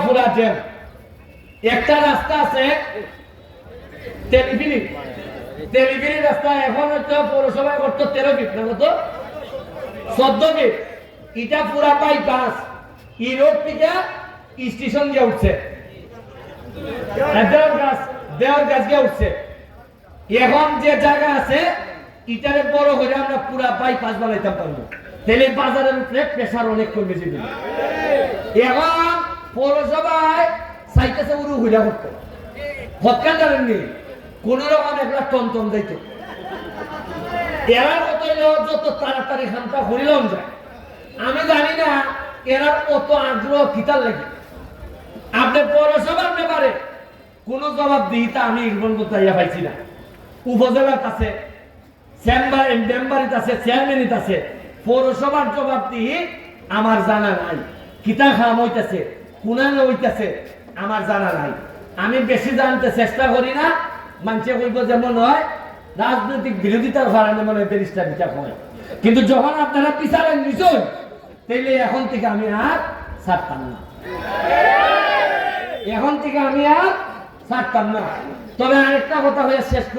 ফুরাটেন একটা রাস্তা আছে তেলিফিনি রাস্তা এখন হচ্ছে পৌরসভায় করতো 13 ফিট না কত 14 ফিট এটা পুরা বাইপাস ই রোড থেকে স্টেশন গিয়ে উঠছে দেওয়ার গাছ গিয়ে উঠছে এখন যে জায়গা আছে ইটারে বড় করে আমরা পুরা বাইপাস বানাইতে পারবো তাহলে বাজারের উপরে প্রেসার অনেক কমে যাবে এখন পৌরসভায় সাইকেছে উরু হইলা করতো হত্যা জানেননি কোন রকম একটা টন যাইতো এরা কত যত তাড়াতাড়ি খামটা হরিলাম যায় আমি জানি না এরা কত আগ্রহ কিতার লাগে আপনি পৌরসভার ব্যাপারে কোন জবাব দিইতা আমি ইরবন কোথায় পাইছি না উপজেলার কাছে মেম্বারিত আছে চেয়ারম্যানিত আছে পৌরসভার জবাব দিই আমার জানা নাই কিতা খাম হইতেছে কোনানে হইতেছে আমার জানা নাই আমি বেশি জানতে চেষ্টা করি না মানুষে কইব যেমন হয় রাজনৈতিক বিরোধিতার কারণে মনে হয় ব্যারিস্টার বিচার হয় কিন্তু যখন আপনারা বিচারের নিছুন তাইলে এখন থেকে আমি আর ছাড়তাম না তবে আরেকটা কথা হয়ে শেষ করে